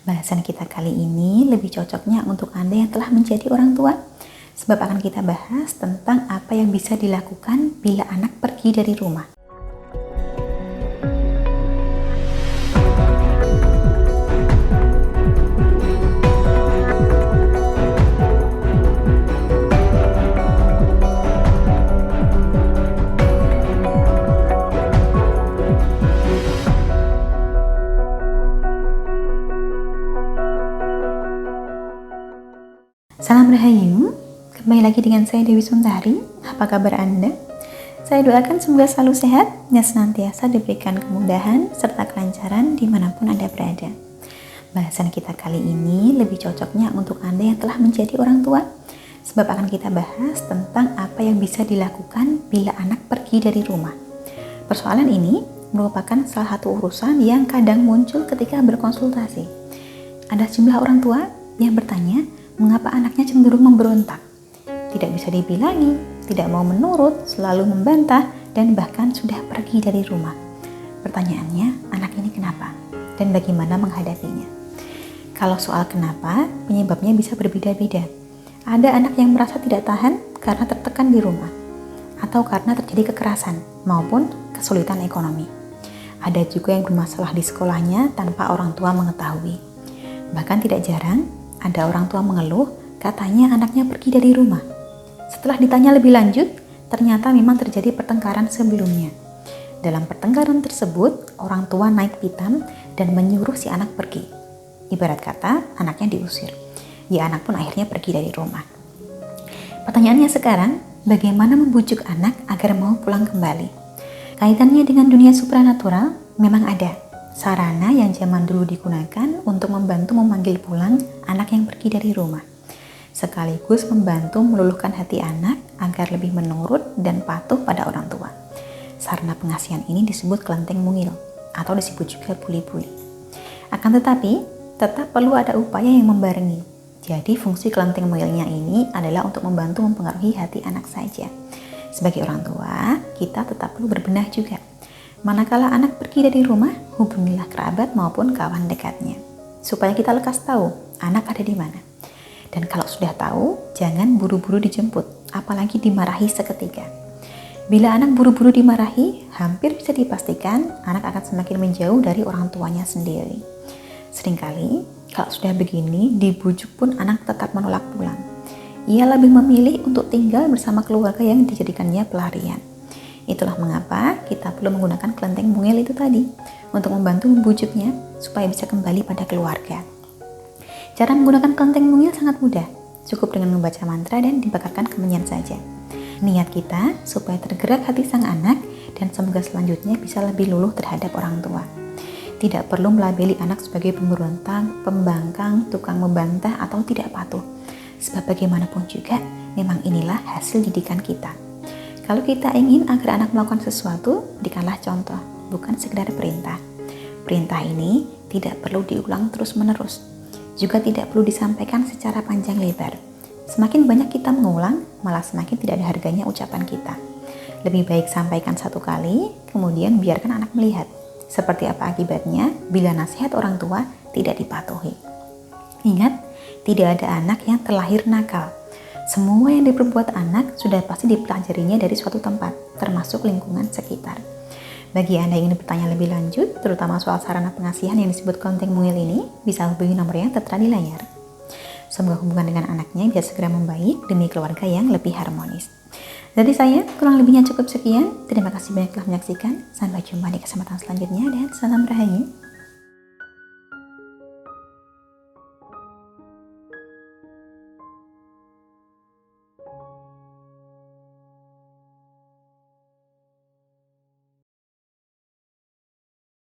Bahasan kita kali ini lebih cocoknya untuk Anda yang telah menjadi orang tua, sebab akan kita bahas tentang apa yang bisa dilakukan bila anak pergi dari rumah. Salam Rahayu, kembali lagi dengan saya Dewi Suntari. Apa kabar Anda? Saya doakan semoga selalu sehat dan senantiasa diberikan kemudahan serta kelancaran dimanapun Anda berada. Bahasan kita kali ini lebih cocoknya untuk Anda yang telah menjadi orang tua, sebab akan kita bahas tentang apa yang bisa dilakukan bila anak pergi dari rumah. Persoalan ini merupakan salah satu urusan yang kadang muncul ketika berkonsultasi. Ada sejumlah orang tua yang bertanya, mengapa anaknya cenderung memberontak? Tidak bisa dibilangi, tidak mau menurut, selalu membantah, dan bahkan sudah pergi dari rumah. Pertanyaannya, anak ini kenapa? Dan bagaimana menghadapinya? Kalau soal kenapa, penyebabnya bisa berbeda-beda. Ada anak yang merasa tidak tahan karena tertekan di rumah, atau karena terjadi kekerasan, maupun kesulitan ekonomi. Ada juga yang bermasalah di sekolahnya tanpa orang tua mengetahui. Bahkan tidak jarang, ada orang tua mengeluh, katanya anaknya pergi dari rumah. Setelah ditanya lebih lanjut, ternyata memang terjadi pertengkaran sebelumnya. Dalam pertengkaran tersebut, orang tua naik pitam dan menyuruh si anak pergi. Ibarat kata, anaknya diusir. Ya, anak pun akhirnya pergi dari rumah. Pertanyaannya sekarang, bagaimana membujuk anak agar mau pulang kembali? Kaitannya dengan dunia supranatural memang ada. Sarana yang zaman dulu digunakan untuk membantu memanggil pulang anak yang pergi dari rumah, sekaligus membantu meluluhkan hati anak agar lebih menurut dan patuh pada orang tua. Sarana pengasihan ini disebut kelenteng mungil atau disebut juga buli-buli. Akan tetapi, tetap perlu ada upaya yang membarengi. Jadi fungsi kelenteng mungilnya ini adalah untuk membantu mempengaruhi hati anak saja. Sebagai orang tua, kita tetap perlu berbenah juga. Manakala anak pergi dari rumah, hubungilah kerabat maupun kawan dekatnya, supaya kita lekas tahu anak ada di mana. Dan kalau sudah tahu, jangan buru-buru dijemput, apalagi dimarahi seketika. Bila anak buru-buru dimarahi, hampir bisa dipastikan anak akan semakin menjauh dari orang tuanya sendiri. Seringkali, kalau sudah begini, dibujuk pun anak tetap menolak pulang. Ia lebih memilih untuk tinggal bersama keluarga yang dijadikannya pelarian. Itulah mengapa kita perlu menggunakan kelenteng mungil itu tadi untuk membantu membujuknya supaya bisa kembali pada keluarga. Cara menggunakan kelenteng mungil sangat mudah, cukup dengan membaca mantra dan dibakarkan kemenyan saja. Niat kita supaya tergerak hati sang anak dan semoga selanjutnya bisa lebih luluh terhadap orang tua. Tidak perlu melabeli anak sebagai pemberontak, pembangkang, tukang membantah atau tidak patuh. Sebab bagaimanapun juga, memang inilah hasil didikan kita. Kalau kita ingin agar anak melakukan sesuatu, berikanlah contoh, bukan sekedar perintah. Perintah ini tidak perlu diulang terus-menerus, juga tidak perlu disampaikan secara panjang lebar. Semakin banyak kita mengulang, malah semakin tidak ada harganya ucapan kita. Lebih baik sampaikan satu kali, kemudian biarkan anak melihat seperti apa akibatnya bila nasihat orang tua tidak dipatuhi. Ingat, tidak ada anak yang terlahir nakal. Semua yang diperbuat anak sudah pasti dipelajarinya dari suatu tempat, termasuk lingkungan sekitar. Bagi Anda yang ingin bertanya lebih lanjut, terutama soal sarana pengasihan yang disebut kelenteng mungil ini, bisa hubungi nomor yang tertera di layar. Semoga hubungan dengan anaknya bisa segera membaik demi keluarga yang lebih harmonis. Dari saya, kurang lebihnya cukup sekian. Terima kasih banyak telah menyaksikan. Sampai jumpa di kesempatan selanjutnya dan salam Rahayu.